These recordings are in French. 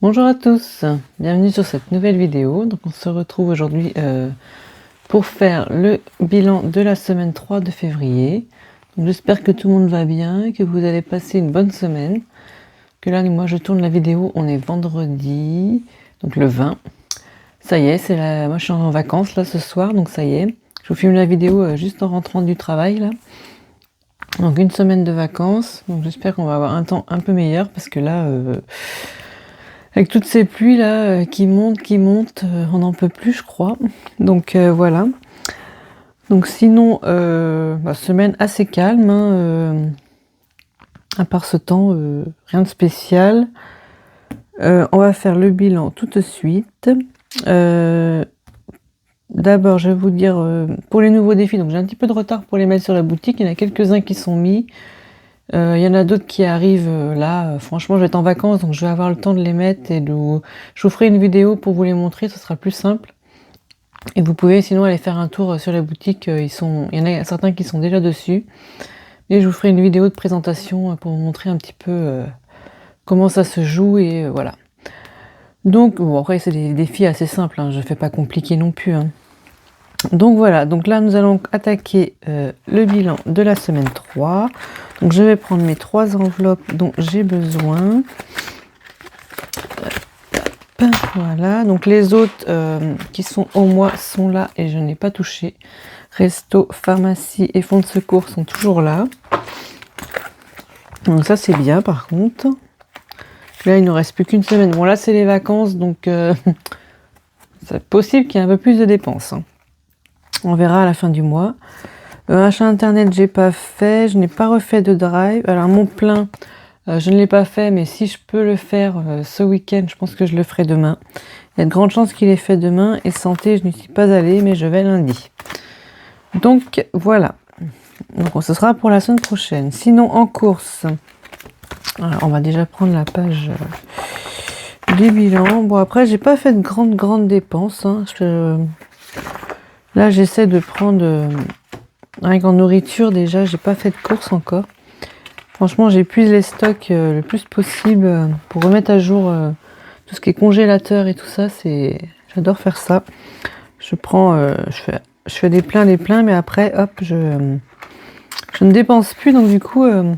Bonjour à tous, bienvenue sur cette nouvelle vidéo. Donc on se retrouve aujourd'hui pour faire le bilan de la semaine 3 de février. J'espère que tout le monde va bien, que vous allez passer une bonne semaine. Que là, moi je tourne la vidéo, on est vendredi, donc le 20. Ça y est, moi je suis en vacances là ce soir, donc ça y est. Je vous filme la vidéo juste en rentrant du travail là. Donc une semaine de vacances, donc j'espère qu'on va avoir un temps un peu meilleur parce que là... avec toutes ces pluies là qui montent, on n'en peut plus je crois. Donc voilà. Donc sinon, semaine assez calme, hein, à part ce temps, rien de spécial. On va faire le bilan tout de suite. D'abord, je vais vous dire pour les nouveaux défis. Donc j'ai un petit peu de retard pour les mettre sur la boutique. Il y en a quelques-uns qui sont mis. Il y en a d'autres qui arrivent là. Franchement, je vais être en vacances, donc je vais avoir le temps de les mettre et je vous ferai une vidéo pour vous les montrer, ce sera plus simple. Et vous pouvez sinon aller faire un tour sur la boutique, il y en a certains qui sont déjà dessus. Et je vous ferai une vidéo de présentation pour vous montrer un petit peu comment ça se joue et voilà. Donc, bon, après c'est des défis assez simples, hein, je ne fais pas compliqué non plus. Hein. Donc voilà, donc là nous allons attaquer le bilan de la semaine 3. Donc je vais prendre mes 3 enveloppes dont j'ai besoin. Voilà, donc les autres qui sont au mois sont là et je n'ai pas touché. Resto, pharmacie et fonds de secours sont toujours là. Donc ça c'est bien par contre. Là il ne nous reste plus qu'une semaine. Bon là c'est les vacances donc c'est possible qu'il y ait un peu plus de dépenses. Hein. On verra à la fin du mois. Achat internet, j'ai pas fait. Je n'ai pas refait de drive. Alors mon plein, je ne l'ai pas fait, mais si je peux le faire ce week-end, je pense que je le ferai demain. Il y a de grandes chances qu'il est fait demain. Et santé, je n'y suis pas allée, mais je vais lundi. Donc voilà. Donc ce sera pour la semaine prochaine. Sinon en course, alors, on va déjà prendre la page du bilan. Bon après, j'ai pas fait de grandes dépenses. Hein. Là, j'essaie de prendre... Rien qu'en nourriture, déjà, j'ai pas fait de course encore. Franchement, j'épuise les stocks le plus possible pour remettre à jour tout ce qui est congélateur et tout ça. J'adore faire ça. Je fais des pleins, mais après, hop, je ne dépense plus. Donc du coup, vous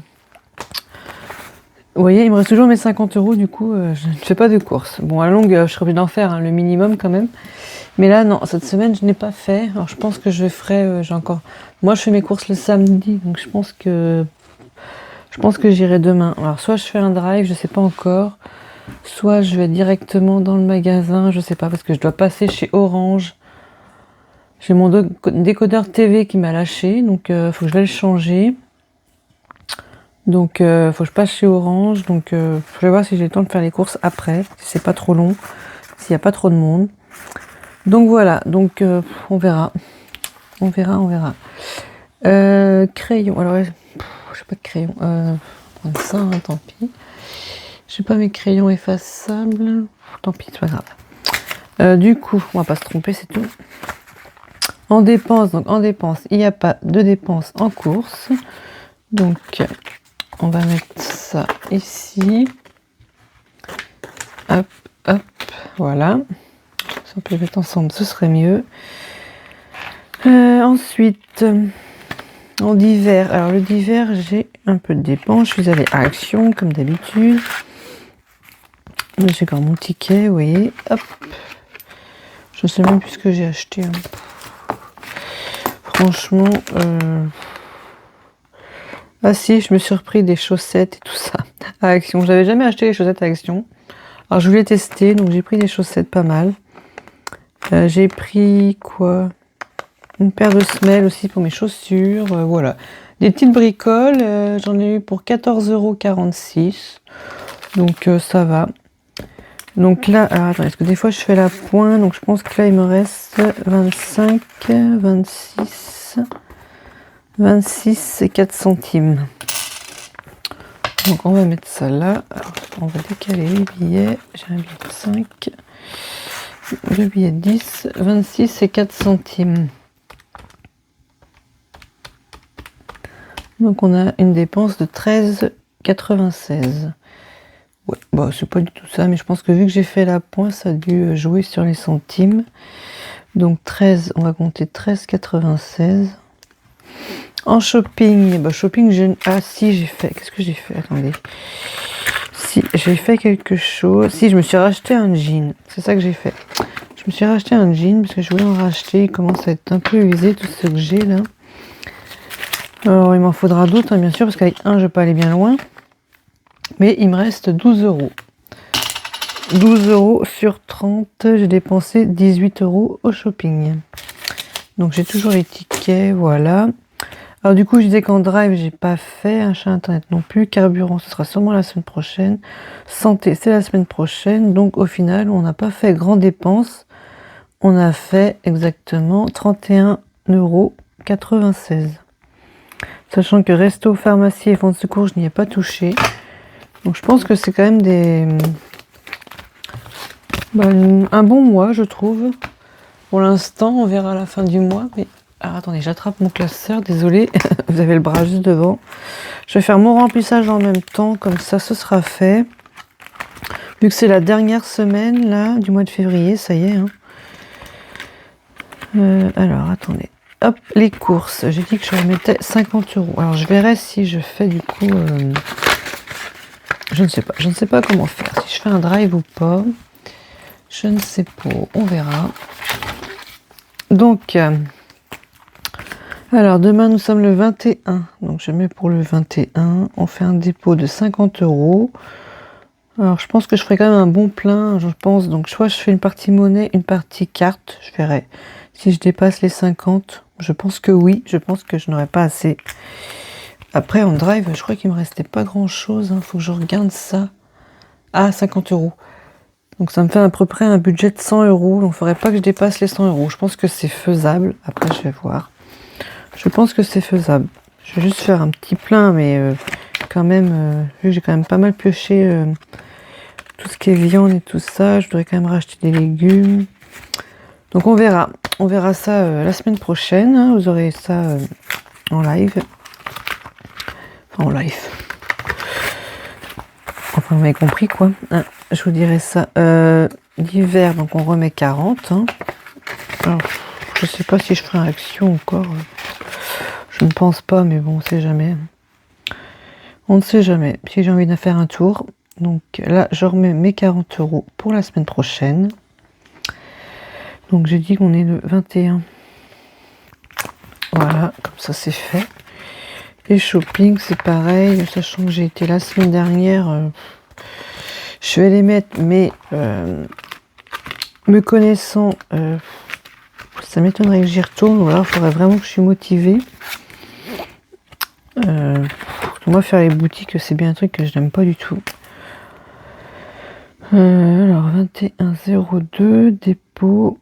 voyez, il me reste toujours mes 50 €. Du coup, je ne fais pas de course. Bon, à la longue, je serais obligée d'en faire le minimum quand même. Mais là, non, cette semaine, je n'ai pas fait. Alors, je pense que je ferai, Moi, je fais mes courses le samedi, donc je pense que j'irai demain. Alors, soit je fais un drive, je sais pas encore. Soit je vais directement dans le magasin, je sais pas, parce que je dois passer chez Orange. J'ai mon décodeur TV qui m'a lâché, donc faut que je vais le changer. Donc, faut que je passe chez Orange. Donc, je vais voir si j'ai le temps de faire les courses après, si c'est pas trop long, s'il n'y a pas trop de monde. Donc voilà, donc on verra. On verra. Crayon, alors j'ai pas de crayon. Prendre ça, hein, tant pis. J'ai pas mes crayons effaçables. Tant pis, c'est pas grave. Du coup, on va pas se tromper, c'est tout. En dépenses, il n'y a pas de dépenses en course. Donc, on va mettre ça ici. Hop, voilà. Si on peut les mettre ensemble, ce serait mieux. Ensuite, en divers, alors le divers, j'ai un peu de dépenses. Je suis allée à Action, comme d'habitude. J'ai encore mon ticket, vous voyez. Hop. Je ne sais même plus ce que j'ai acheté. Hein. Franchement, ah si, je me suis repris des chaussettes et tout ça à Action. Je n'avais jamais acheté les chaussettes à Action. Alors je voulais tester, donc j'ai pris des chaussettes pas mal. J'ai pris quoi? Une paire de semelles aussi pour mes chaussures, voilà. Des petites bricoles, j'en ai eu pour 14,46 €. Donc ça va. Donc là, alors attends, est-ce que des fois je fais la pointe? Donc je pense que là il me reste 25, 26 et 4 centimes. Donc on va mettre ça là. Alors, on va décaler les billets. J'ai un billet de 5, le billet de 10, 26 et 4 centimes. Donc on a une dépense de 13,96. Ouais, bah c'est pas du tout ça, mais je pense que vu que j'ai fait la pointe, ça a dû jouer sur les centimes. Donc 13, on va compter 13,96. En shopping, bah shopping, ah si, j'ai fait, qu'est-ce que j'ai fait? Attendez. Si, j'ai fait quelque chose. Si, je me suis racheté un jean, c'est ça que j'ai fait. Je me suis racheté un jean parce que je voulais en racheter, il commence à être un peu usé tout ce que j'ai là. Alors il m'en faudra d'autres, hein, bien sûr, parce qu'avec un, je vais pas aller bien loin. Mais il me reste 12 euros. 12 euros sur 30, j'ai dépensé 18 euros au shopping. Donc j'ai toujours les tickets, voilà. Alors du coup, je disais qu'en drive, j'ai pas fait, achat internet non plus, carburant, ce sera sûrement la semaine prochaine. Santé, c'est la semaine prochaine. Donc au final, on n'a pas fait grande dépense. On a fait exactement 31,96 €. Sachant que resto, pharmacie et fonds de secours, je n'y ai pas touché. Donc je pense que c'est quand même un bon mois, je trouve. Pour l'instant, on verra à la fin du mois. Mais alors attendez, j'attrape mon classeur, désolé, vous avez le bras juste devant. Je vais faire mon remplissage en même temps, comme ça, ce sera fait. Vu que c'est la dernière semaine là du mois de février, ça y est. Hein. Alors attendez. Hop, les courses. J'ai dit que je remettais 50 euros. Alors je verrai si je fais du coup. Je ne sais pas. Je ne sais pas comment faire. Si je fais un drive ou pas. Je ne sais pas. On verra. Donc, alors demain nous sommes le 21. Donc je mets pour le 21. On fait un dépôt de 50 euros. Alors je pense que je ferai quand même un bon plein. Je pense. Donc soit je fais une partie monnaie, une partie carte. Je verrai. Si je dépasse les 50, je pense que oui. Je pense que je n'aurai pas assez. Après, en drive, je crois qu'il me restait pas grand-chose. Hein. Faut que je regarde ça. Ah, 50 euros. Donc ça me fait à peu près un budget de 100 euros. Donc il ne faudrait pas que je dépasse les 100 euros. Je pense que c'est faisable. Après, je vais voir. Je pense que c'est faisable. Je vais juste faire un petit plein, mais quand même, vu que j'ai quand même pas mal pioché tout ce qui est viande et tout ça, je devrais quand même racheter des légumes. Donc on verra. On verra ça la semaine prochaine. Hein. Vous aurez ça en live. Enfin, en live. Enfin, vous m'avez compris, quoi. Hein, je vous dirai ça. L'hiver, donc on remet 40. Hein. Alors, je sais pas si je ferai une action encore. Je ne pense pas, mais bon, on sait jamais. On ne sait jamais. Si j'ai envie de faire un tour. Donc là, je remets mes 40 euros pour la semaine prochaine. Donc j'ai dit qu'on est le 21. Voilà, comme ça c'est fait. Et shopping, c'est pareil. Sachant que j'ai été la semaine dernière, je vais les mettre, mais me connaissant, ça m'étonnerait que j'y retourne. Ou alors, il faudrait vraiment que je suis motivée. Moi, faire les boutiques, c'est bien un truc que je n'aime pas du tout. Alors, 21,02, dépôt.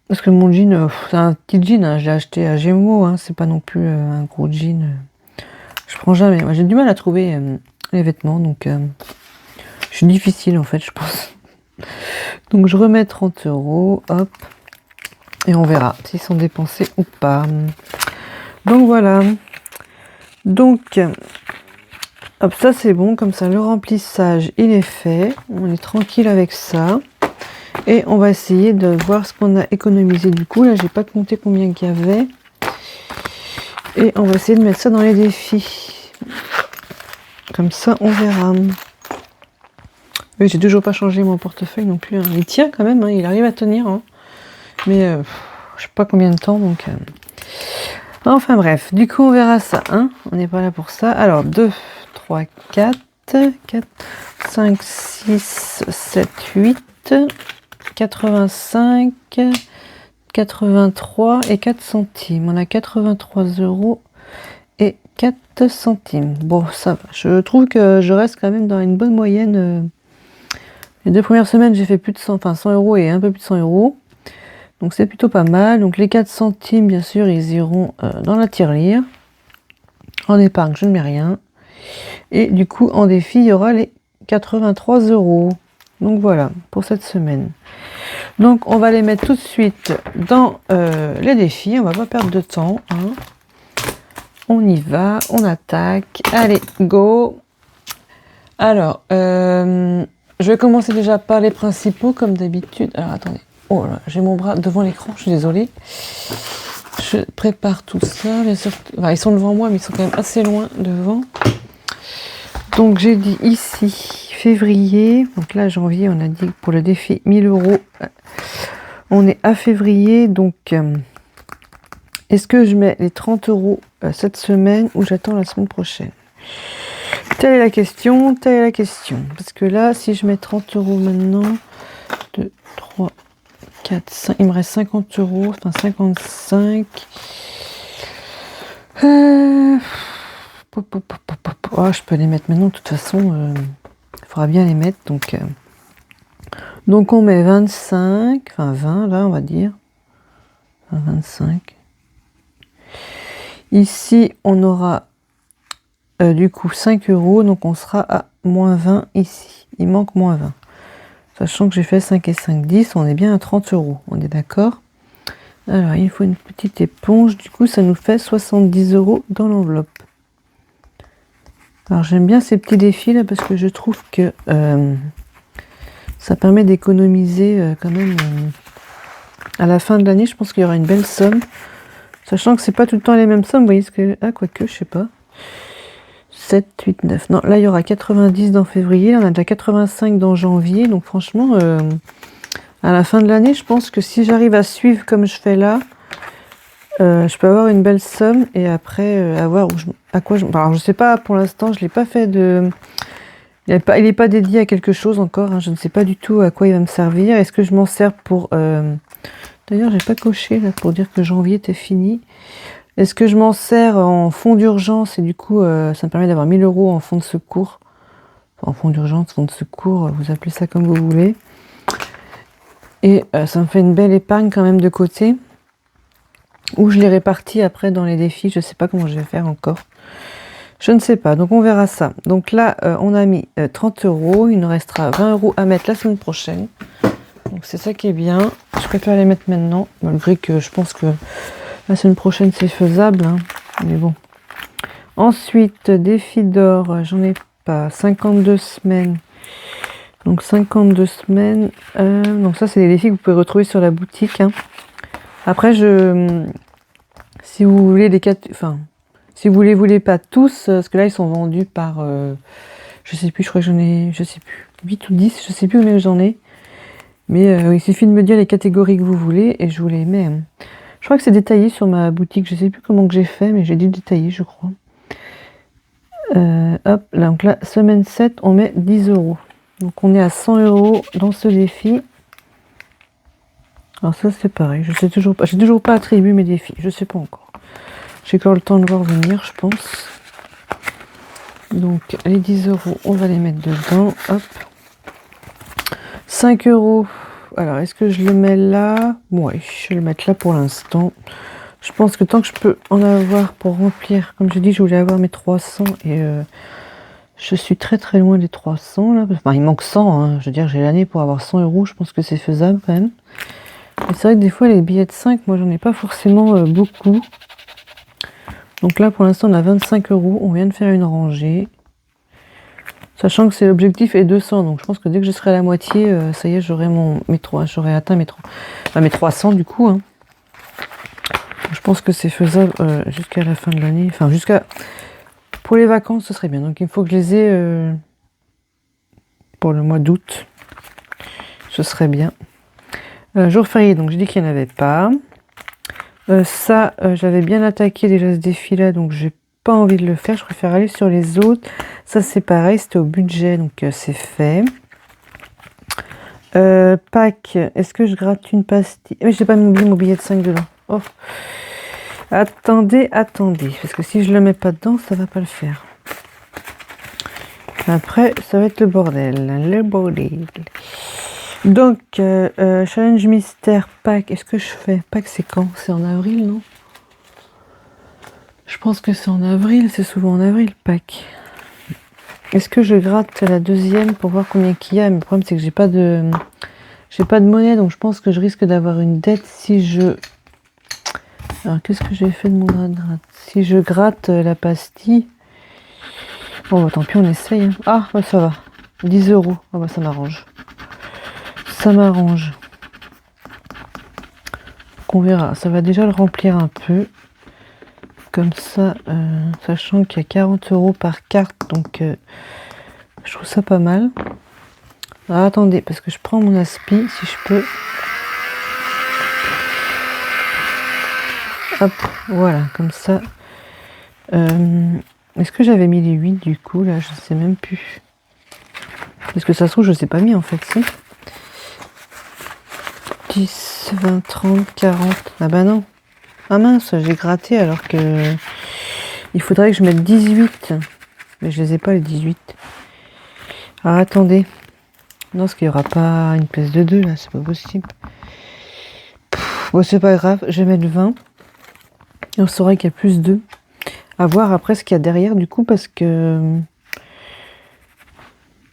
Parce que mon jean, c'est un petit jean, hein, je l'ai acheté à Gémeaux, hein, c'est pas non plus un gros jean. Je prends jamais. Moi, j'ai du mal à trouver les vêtements, donc je suis difficile en fait, je pense. Donc je remets 30 euros, hop, et on verra s'ils sont dépensés ou pas. Donc voilà. Donc, hop, ça c'est bon, comme ça le remplissage il est fait. On est tranquille avec ça. Et on va essayer de voir ce qu'on a économisé du coup. Là, j'ai pas compté combien qu'il y avait. Et on va essayer de mettre ça dans les défis. Comme ça, on verra. Oui, j'ai toujours pas changé mon portefeuille non plus. Hein. Il tient quand même, hein. Il arrive à tenir. Hein. Mais je sais pas combien de temps. Donc, enfin bref, du coup, on verra ça. Hein. On n'est pas là pour ça. Alors, 2, 3, 4, 5, 6, 7, 8... 85, 83 et 4 centimes. On a 83 euros et 4 centimes. Bon, ça va. Je trouve que je reste quand même dans une bonne moyenne. Les 2 premières semaines, j'ai fait plus de 100, enfin 100 euros et un peu plus de 100 euros. Donc c'est plutôt pas mal. Donc les 4 centimes, bien sûr, ils iront dans la tirelire. En épargne, je ne mets rien. Et du coup, en défi, il y aura les 83 euros. Donc voilà, pour cette semaine. Donc on va les mettre tout de suite dans les défis. On va pas perdre de temps. Hein. On y va, on attaque. Allez, go. Alors, je vais commencer déjà par les principaux, comme d'habitude. Alors, attendez. Oh là, j'ai mon bras devant l'écran, je suis désolée. Je prépare tout ça, bien sûr. Enfin, ils sont devant moi, mais ils sont quand même assez loin devant. Donc, j'ai dit ici, février. Donc là, janvier, on a dit pour le défi 1000 €. On est à février, donc... est-ce que je mets les 30 € cette semaine ou j'attends la semaine prochaine? Telle est la question, telle est la question. Parce que là, si je mets 30 € maintenant, 2, 3, 4, 5, il me reste 50 €, enfin 55. Oh, je peux les mettre maintenant, de toute façon, il faudra bien les mettre. Donc on met 25, enfin 20 là, on va dire. Enfin, 25. Ici, on aura du coup 5 €, donc on sera à moins 20 ici. Il manque moins 20. Sachant que j'ai fait 5 et 5, 10, on est bien à 30 €. On est d'accord? Alors, il faut une petite éponge. Du coup, ça nous fait 70 € dans l'enveloppe. Alors, j'aime bien ces petits défis là parce que je trouve que ça permet d'économiser quand même à la fin de l'année. Je pense qu'il y aura une belle somme. Sachant que c'est pas tout le temps les mêmes sommes. Vous voyez ce que... Ah, quoique, je sais pas. 7, 8, 9. Non, là, il y aura 90 dans février. Là, on a déjà 85 dans janvier. Donc, franchement, à la fin de l'année, je pense que si j'arrive à suivre comme je fais là, je peux avoir une belle somme et après avoir à quoi je... Alors, je sais pas, pour l'instant, je l'ai pas fait de... Il n'est pas dédié à quelque chose encore. Hein. Je ne sais pas du tout à quoi il va me servir. Est-ce que je m'en sers pour... D'ailleurs, j'ai pas coché là pour dire que janvier était fini. Est-ce que je m'en sers en fonds d'urgence et du coup, ça me permet d'avoir 1000 € en fonds de secours. Enfin, en fonds d'urgence, fonds de secours, vous appelez ça comme vous voulez. Et ça me fait une belle épargne quand même de côté. Ou je les répartis après dans les défis. Je ne sais pas comment je vais faire encore. Je ne sais pas. Donc on verra ça. Donc là, on a mis 30 €. Il nous restera 20 € à mettre la semaine prochaine. Donc c'est ça qui est bien. Je préfère les mettre maintenant. Malgré que je pense que la semaine prochaine c'est faisable. Hein. Mais bon. Ensuite, défi d'or. J'en ai pas. 52 semaines. Donc 52 semaines. Donc ça c'est des défis que vous pouvez retrouver sur la boutique. Hein. Après si vous voulez les 4... Enfin, si vous les voulez pas tous, parce que là ils sont vendus par... je sais plus, je crois que j'en ai... Je sais plus. 8 ou 10, je sais plus combien j'en ai. Mais il suffit de me dire les catégories que vous voulez et je vous les mets. Hein. Je crois que c'est détaillé sur ma boutique. Je sais plus comment que j'ai fait, mais j'ai dû détailler, je crois. Hop, donc là, semaine 7, on met 10 €. Donc on est à 100 € dans ce défi. Alors ça c'est pareil, je sais toujours pas. J'ai toujours pas attribué mes défis, je sais pas encore. J'ai encore le temps de voir venir, je pense. Donc les 10 €, on va les mettre dedans. Hop. 5 €. Alors est-ce que je le mets là? Ouais, je vais le mettre là pour l'instant. Je pense que tant que je peux en avoir pour remplir, comme je dis, je voulais avoir mes 300 et je suis très très loin des 300 là. Enfin, il manque 100, hein. Je veux dire, j'ai l'année pour avoir 100 €, je pense que c'est faisable quand même. Et c'est vrai que des fois, les billets de 5, moi j'en ai pas forcément beaucoup. Donc là, pour l'instant, on a 25 €. On vient de faire une rangée. Sachant que c'est l'objectif est 200. Donc je pense que dès que je serai à la moitié, ça y est, j'aurai j'aurai atteint mes 300 du coup. Hein. Je pense que c'est faisable jusqu'à la fin de l'année. Enfin, pour les vacances, ce serait bien. Donc il faut que je les ai pour le mois d'août. Ce serait bien. Jour férié, donc j'ai dit qu'il n'y en avait pas. Ça, j'avais bien attaqué déjà ce défi-là, donc j'ai pas envie de le faire. Je préfère aller sur les autres. Ça, c'est pareil, c'était au budget, donc c'est fait. Pâques, est-ce que je gratte une pastille? Mais j'ai pas mis mon billet de 5 dedans. Oh. Attendez, parce que si je le mets pas dedans, ça va pas le faire. Après, ça va être le bordel. Le bordel. Donc, challenge mystère Pâques. Est-ce que je fais Pâques, c'est quand? C'est en avril, non? Je pense que c'est en avril. C'est souvent en avril, Pâques. Est-ce que je gratte la deuxième pour voir combien qu'il y a? Mais le problème, c'est que j'ai pas de monnaie. Donc, je pense que je risque d'avoir une dette si je... Alors, qu'est-ce que j'ai fait de mon gratte? Si je gratte la pastille... Bon, bah, tant pis, on essaye. Hein. Ah, bah, ça va. 10 euros. Ah, bah, ça m'arrange. Ça m'arrange. On verra. Ça va déjà le remplir un peu. Comme ça, sachant qu'il y a 40 euros par carte. Donc, je trouve ça pas mal. Alors, attendez, parce que je prends mon aspi, si je peux. Hop, voilà, comme ça. Est-ce que j'avais mis les 8 du coup, là, je sais même plus. Parce que ça se trouve, je ne sais pas mis en fait, si. 10, 20, 30, 40. Ah bah non. Ah mince, j'ai gratté alors que... Il faudrait que je mette 18. Mais je les ai pas, les 18. Alors attendez. Non, parce qu'il n'y aura pas une pièce de 2, là, c'est pas possible. Bon, c'est pas grave, je vais mettre 20. Et on saura qu'il y a plus 2. À voir après ce qu'il y a derrière, du coup, parce que...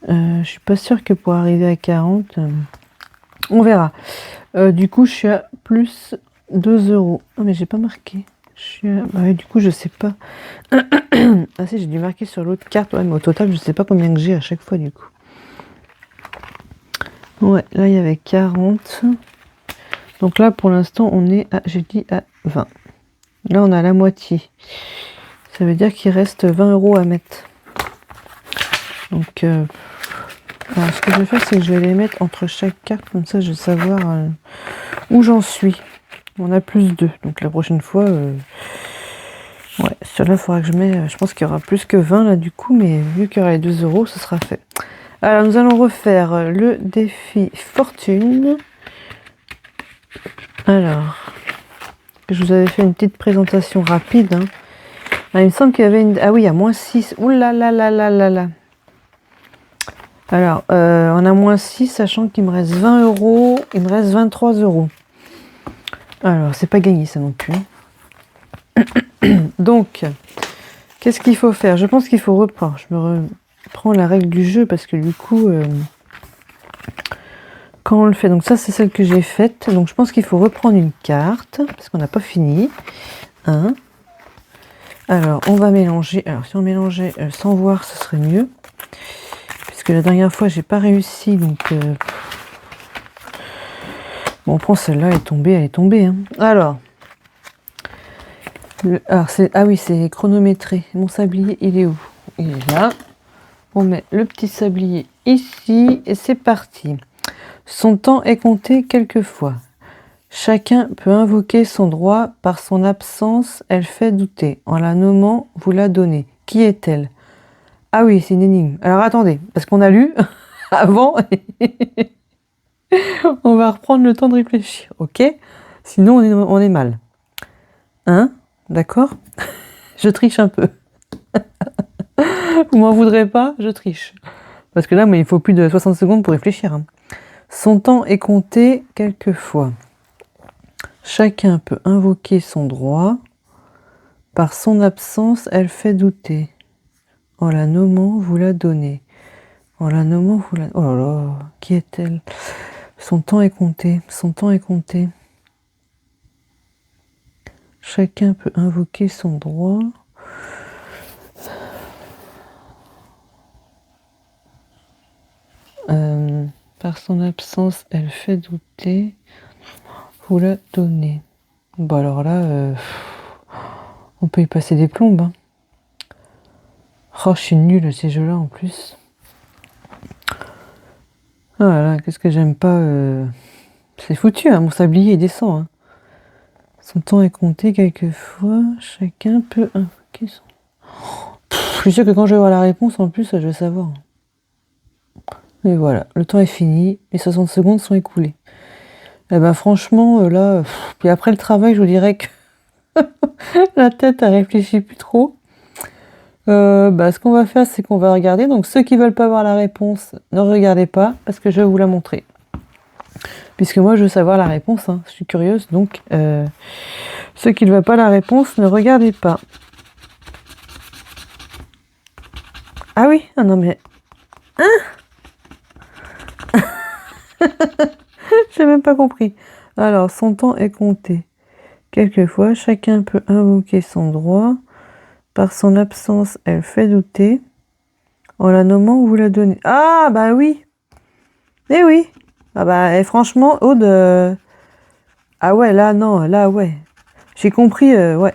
je suis pas sûre que pour arriver à 40... on verra. Du coup, je suis à plus 2 euros. Ah, mais j'ai pas marqué. Je suis à... bah, ouais, du coup, je sais pas. Ah si, j'ai dû marquer sur l'autre carte. Ouais, mais au total, je sais pas combien que j'ai à chaque fois, du coup. Ouais, là, il y avait 40. Donc là, pour l'instant, on est à... J'ai dit à 20. Là, on a la moitié. Ça veut dire qu'il reste 20 euros à mettre. Donc... alors, ce que je vais faire, c'est que je vais les mettre entre chaque carte. Comme ça, je vais savoir où j'en suis. On a plus 2. Donc la prochaine fois... ouais, celui-là, il faudra que je mette... je pense qu'il y aura plus que 20 là, du coup. Mais vu qu'il y aura les 2 euros, ce sera fait. Alors, nous allons refaire le défi fortune. Alors, je vous avais fait une petite présentation rapide. Hein. Ah, il me semble qu'il y avait une... ah oui, il y a moins 6. Ouh là là là là là là. Alors, on a moins 6, sachant qu'il me reste 20 euros. Il me reste 23 euros. Alors, c'est pas gagné ça non plus. Donc, qu'est-ce qu'il faut faire? Je pense qu'il faut reprendre. Je me reprends la règle du jeu parce que du coup, quand on le fait, donc ça c'est celle que j'ai faite. Donc je pense qu'il faut reprendre une carte parce qu'on n'a pas fini. Hein. Alors, on va mélanger. Alors, si on mélangeait sans voir, ce serait mieux. Puisque la dernière fois, j'ai pas réussi. Donc, bon, on prend celle-là, elle est tombée. Hein. Alors, ah oui, c'est chronométré. Mon sablier, il est où? Il est là. On met le petit sablier ici et c'est parti. Son temps est compté quelquefois. Chacun peut invoquer son droit. Par son absence, elle fait douter. En la nommant, vous la donnez. Qui est-elle? Ah oui, c'est une énigme. Alors attendez, parce qu'on a lu avant. On va reprendre le temps de réfléchir, ok? Sinon, on est mal. Hein? D'accord? Je triche un peu. Vous m'en voudrez pas? Je triche. Parce que là, il faut plus de 60 secondes pour réfléchir. Hein. Son temps est compté quelquefois. Chacun peut invoquer son droit. Par son absence, elle fait douter. En la nommant, vous la donnez. En la nommant, vous la... oh là là, qui est-elle? Son temps est compté. Son temps est compté. Chacun peut invoquer son droit. Par son absence, elle fait douter. Vous la donnez. Bon alors là, on peut y passer des plombes. Hein. Oh, je suis nulle à ces jeux-là en plus. Ah là là, qu'est-ce que j'aime pas. C'est foutu, hein, mon sablier il descend. Hein. Son temps est compté quelquefois. Chacun peut invoquer son... je suis sûre que quand je vais voir la réponse, en plus, je vais savoir. Et voilà, le temps est fini. Les 60 secondes sont écoulées. Eh ben franchement, là... puis après le travail, je vous dirais que la tête, elle réfléchit plus trop. Ce qu'on va faire, c'est qu'on va regarder. Donc, ceux qui veulent pas voir la réponse, ne regardez pas, parce que je vais vous la montrer. Puisque moi, je veux savoir la réponse. Hein. Je suis curieuse. Donc, ceux qui ne veulent pas la réponse, ne regardez pas. Ah oui? Ah non, mais... Hein? J'ai même pas compris. Alors, son temps est compté. Quelquefois, chacun peut invoquer son droit. Par son absence, elle fait douter. En la nommant, vous la donnez. Ah, bah oui. Eh oui. Ah bah, et franchement, Aude... Ah ouais, là, non, là, ouais. J'ai compris, ouais.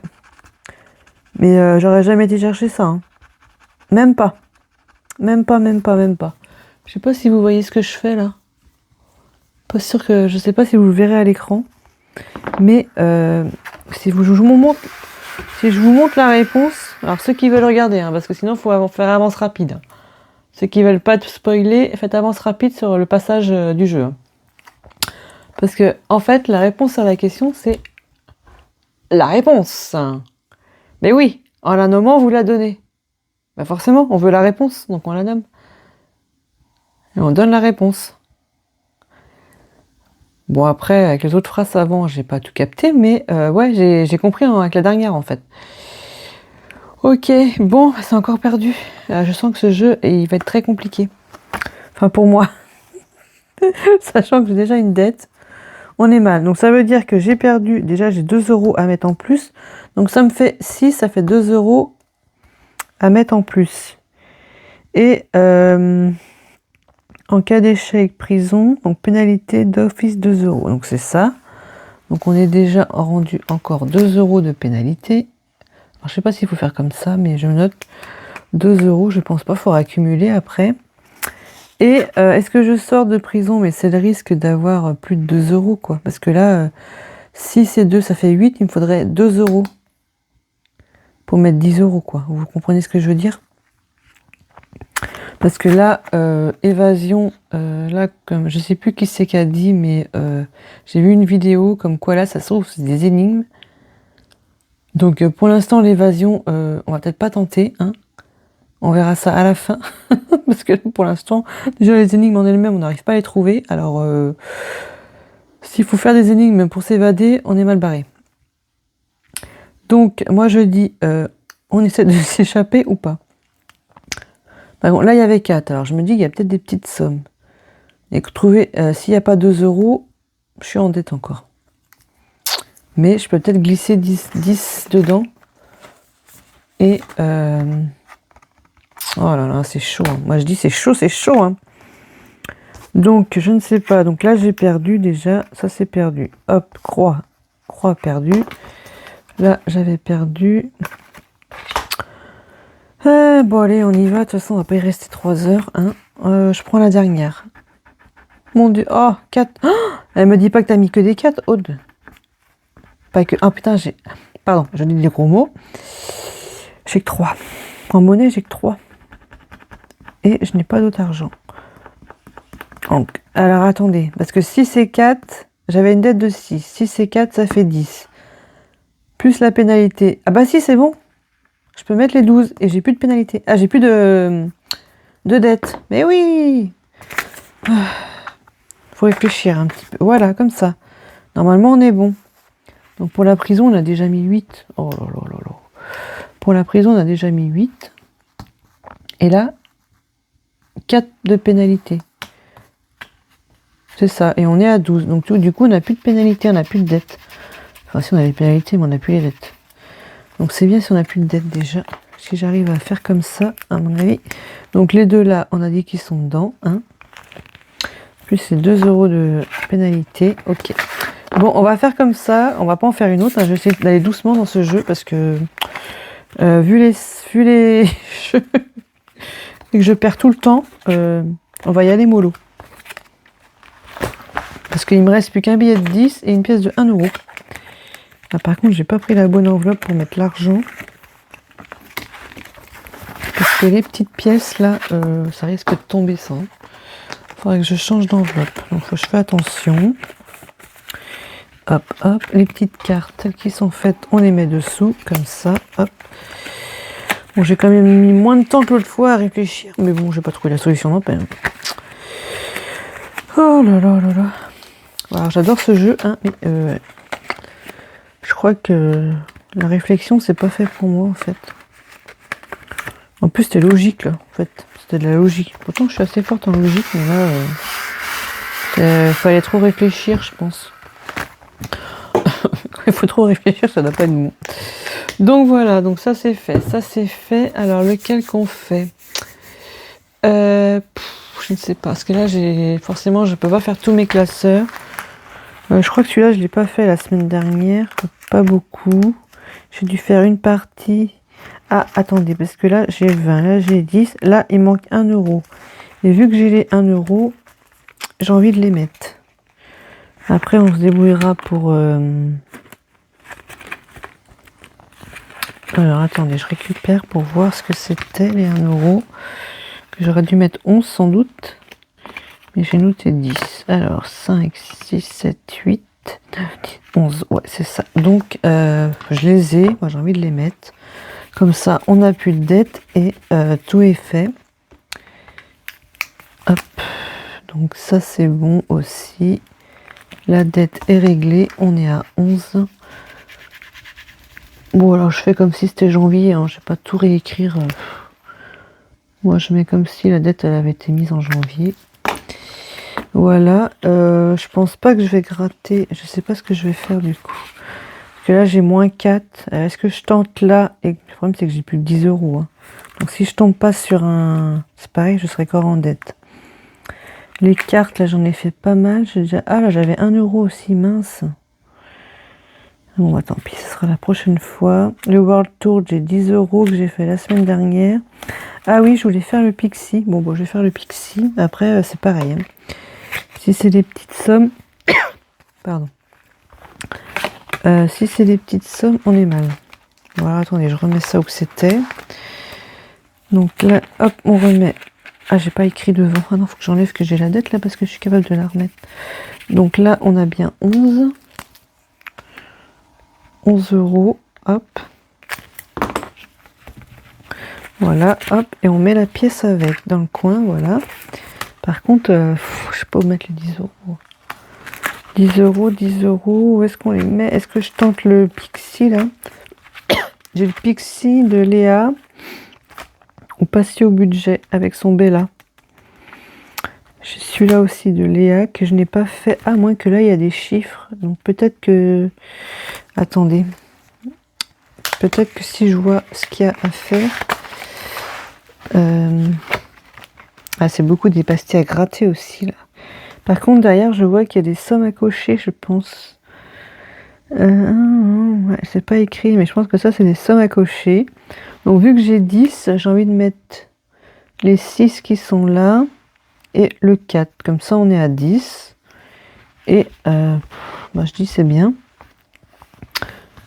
Mais j'aurais jamais été chercher ça. Hein. Même pas. Même pas, même pas, même pas. Je sais pas si vous voyez ce que je fais, là. Pas sûr que... Je sais pas si vous le verrez à l'écran. Mais si je vous montre la réponse... Alors, ceux qui veulent regarder, hein, parce que sinon, il faut faire avance rapide. Ceux qui veulent pas te spoiler, faites avance rapide sur le passage du jeu. Parce que, en fait, la réponse à la question, c'est la réponse. Mais oui, en la nommant, vous la donnez. Bah forcément, on veut la réponse, donc on la nomme. Et on donne la réponse. Bon, après, avec les autres phrases avant, j'ai pas tout capté, mais ouais, j'ai compris avec la dernière, en fait. Ok, bon, c'est encore perdu. Je sens que ce jeu, il va être très compliqué. Enfin, pour moi. Sachant que j'ai déjà une dette. On est mal. Donc ça veut dire que j'ai perdu, déjà j'ai 2 € à mettre en plus. Donc ça me fait 6, ça fait 2 € à mettre en plus. Et en cas d'échec, prison, donc pénalité d'office 2 €. Donc c'est ça. Donc on est déjà rendu encore 2 € de pénalité. Alors je sais pas s'il faut faire comme ça, mais je note 2 €, je pense pas, il faudra accumuler après. Et est-ce que je sors de prison, mais c'est le risque d'avoir plus de 2 € quoi. Parce que là, 6 et 2, ça fait 8, il me faudrait 2 € pour mettre 10 € quoi. Vous comprenez ce que je veux dire? Parce que là, évasion, là, comme je sais plus qui c'est qui a dit, mais j'ai vu une vidéo comme quoi là, ça se trouve, c'est des énigmes. Donc pour l'instant, l'évasion, on va peut-être pas tenter, hein. On verra ça à la fin. Parce que pour l'instant, déjà les énigmes en elles-mêmes, on n'arrive pas à les trouver. Alors, s'il faut faire des énigmes pour s'évader, on est mal barré. Donc, moi je dis, on essaie de s'échapper ou pas. Par exemple, là, il y avait 4. Alors, je me dis qu'il y a peut-être des petites sommes. Et que trouver, s'il n'y a pas 2 €, je suis en dette encore. Mais je peux peut-être glisser 10 dedans. Et... oh là là, c'est chaud. Hein. Moi, je dis c'est chaud, hein. Donc, je ne sais pas. Donc là, j'ai perdu déjà. Ça, c'est perdu. Hop, croix. Croix perdue. Là, j'avais perdu. Bon, allez, on y va. De toute façon, on va pas y rester 3 heures. Hein. Je prends la dernière. Mon Dieu. Oh, 4. Oh, elle me dit pas que t'as mis que des 4, Aude. Pas que... Ah, putain, j'ai... Pardon, je dis des gros mots. J'ai que 3. En monnaie, j'ai que 3. Et je n'ai pas d'autre argent. Donc, alors, attendez. Parce que 6 et 4, j'avais une dette de 6. 6 et 4, ça fait 10. Plus la pénalité. Ah bah si, c'est bon. Je peux mettre les 12 et j'ai plus de pénalité. Ah, j'ai plus de dette. Mais oui. Faut réfléchir un petit peu. Voilà, comme ça. Normalement, on est bon. Donc pour la prison, on a déjà mis 8. Oh là là là là. Pour la prison, on a déjà mis 8. Et là, 4 de pénalité. C'est ça. Et on est à 12. Donc du coup, on n'a plus de pénalité, on n'a plus de dette. Enfin, si on a les pénalités, mais on n'a plus les dettes. Donc c'est bien si on n'a plus de dette déjà. Si j'arrive à faire comme ça, à mon avis. Donc les deux là, on a dit qu'ils sont dedans. Hein. Plus ces 2 € de pénalité. Ok. Bon, on va faire comme ça. On va pas en faire une autre. Hein. Je vais essayer d'aller doucement dans ce jeu parce que vu les jeux et que je perds tout le temps, on va y aller mollo. Parce qu'il me reste plus qu'un billet de 10 et une pièce de 1 €. Ah, par contre, j'ai pas pris la bonne enveloppe pour mettre l'argent. Parce que les petites pièces là, ça risque de tomber ça. Faudrait que je change d'enveloppe. Donc faut que je fasse attention. Hop, hop. Les petites cartes, telles qui sont faites, on les met dessous, comme ça. Hop. Bon, j'ai quand même mis moins de temps que l'autre fois à réfléchir. Mais bon, j'ai pas trouvé la solution non plus. Oh là là là là. Alors j'adore ce jeu, hein, mais je crois que la réflexion, c'est pas fait pour moi, en fait. En plus, c'était logique, là, en fait. C'était de la logique. Pourtant, je suis assez forte en logique, mais là, fallait trop réfléchir, je pense. Quand il faut trop réfléchir, ça doit pas être bon. Donc voilà, donc ça c'est fait. Ça c'est fait. Alors, lequel qu'on fait? Je ne sais pas, parce que là, forcément, je peux pas faire tous mes classeurs. Je crois que celui-là, je l'ai pas fait la semaine dernière, pas beaucoup. J'ai dû faire une partie. Ah, attendez, parce que là, j'ai 20, là, j'ai 10. Là, il manque 1 euro. Et vu que j'ai les 1 euro, j'ai envie de les mettre. Après, on se débrouillera pour... Alors, attendez, je récupère pour voir ce que c'était, les 1 euro. Que j'aurais dû mettre 11 sans doute. Mais j'ai noté 10. Alors, 5, 6, 7, 8, 9, 10, 11. Ouais, c'est ça. Donc, je les ai. Moi, j'ai envie de les mettre. Comme ça, on n'a plus de dette et tout est fait. Hop. Donc, ça, c'est bon aussi. La dette est réglée. On est à 11. Bon, alors, je fais comme si c'était janvier. Hein. Je ne vais pas tout réécrire. Moi, je mets comme si la dette, elle avait été mise en janvier. Voilà, je pense pas que je vais gratter, je sais pas ce que je vais faire du coup. Parce que là j'ai moins 4. Est-ce que je tente là? Et le problème c'est que j'ai plus que 10 euros. Hein. Donc si je tombe pas sur un... C'est pareil, je serai encore en dette. Les cartes, là j'en ai fait pas mal. Déjà... Ah là j'avais 1 euro aussi, mince. Bon bah, tant pis, ce sera la prochaine fois. Le World Tour, j'ai 10 euros que j'ai fait la semaine dernière. Ah oui, je voulais faire le Pixie. Bon, je vais faire le Pixie. Après, c'est pareil. Hein. Si c'est des petites sommes... Pardon. Si c'est des petites sommes, on est mal. Voilà, attendez, je remets ça où c'était. Donc là, hop, on remet... Ah, j'ai pas écrit devant. Ah non, faut que j'enlève que j'ai la dette là parce que je suis capable de la remettre. Donc là, on a bien 11. 11 euros. Hop. Voilà, hop. Et on met la pièce avec dans le coin, voilà. Par contre, je sais pas où mettre les 10 euros. 10 euros, 10 euros. Où est-ce qu'on les met? Est-ce que je tente le Pixie là? J'ai le Pixie de Léa. Ou passer au budget avec son Bella. J'ai celui-là aussi de Léa que je n'ai pas fait. À moins que là il y a des chiffres. Donc peut-être que... Attendez. Peut-être que si je vois ce qu'il y a à faire... Ah, c'est beaucoup des pastilles à gratter aussi là. Par contre derrière je vois qu'il y a des sommes à cocher, je pense. Ouais, c'est pas écrit, mais je pense que ça c'est des sommes à cocher. Donc vu que j'ai 10, j'ai envie de mettre les 6 qui sont là et le 4. Comme ça on est à 10. Et je dis c'est bien.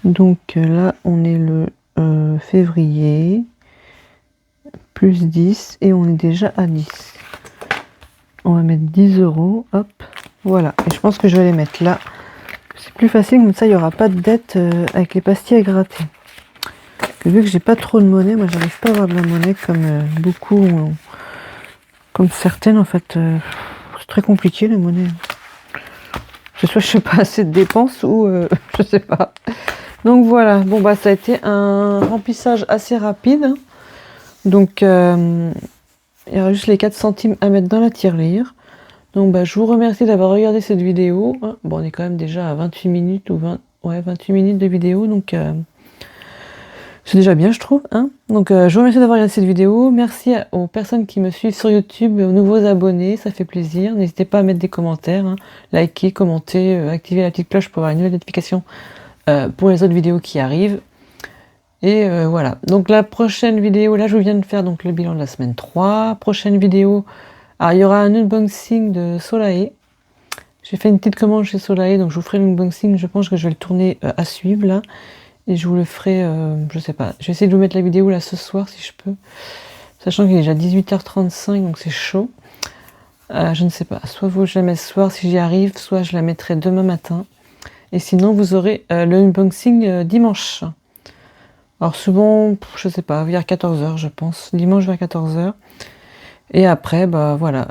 Donc là on est le février. Plus 10 et on est déjà à 10. On va mettre 10 euros. Hop. Voilà. Et je pense que je vais les mettre là. C'est plus facile, comme ça il n'y aura pas de dette avec les pastilles à gratter. Vu que j'ai pas trop de monnaie, moi j'arrive pas à avoir de la monnaie comme beaucoup, comme certaines en fait. C'est très compliqué la monnaie. Que soit je fais pas assez de dépenses ou je sais pas. Donc voilà, bon bah ça a été un remplissage assez rapide. Donc il y aura juste les 4 centimes à mettre dans la tirelire. Donc je vous remercie d'avoir regardé cette vidéo. Bon, on est quand même déjà à 28 minutes ou 28 minutes de vidéo, donc c'est déjà bien, je trouve. Donc je vous remercie d'avoir regardé cette vidéo. Merci aux personnes qui me suivent sur YouTube et aux nouveaux abonnés, ça fait plaisir. N'hésitez pas à mettre des commentaires, liker, commenter, activer la petite cloche pour avoir une nouvelle notification pour les autres vidéos qui arrivent. Et voilà, donc la prochaine vidéo, là je viens de faire donc le bilan de la semaine 3. Prochaine vidéo, alors il y aura un unboxing de Solae. J'ai fait une petite commande chez Solae, donc je vous ferai l'unboxing, je pense que je vais le tourner à suivre là. Et je vous le ferai, je sais pas, je vais essayer de vous mettre la vidéo là ce soir si je peux. Sachant qu'il est déjà 18h35, donc c'est chaud. Je ne sais pas, soit vous je la mets ce soir si j'y arrive, soit je la mettrai demain matin. Et sinon vous aurez le unboxing dimanche. Alors souvent, je sais pas, vers 14h je pense, dimanche vers 14h. Et après, voilà,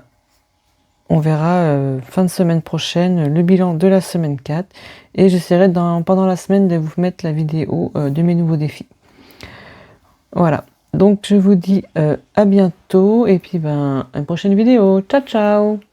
on verra fin de semaine prochaine le bilan de la semaine 4. Et j'essaierai pendant la semaine de vous mettre la vidéo de mes nouveaux défis. Voilà, donc je vous dis à bientôt et puis à une prochaine vidéo. Ciao ciao!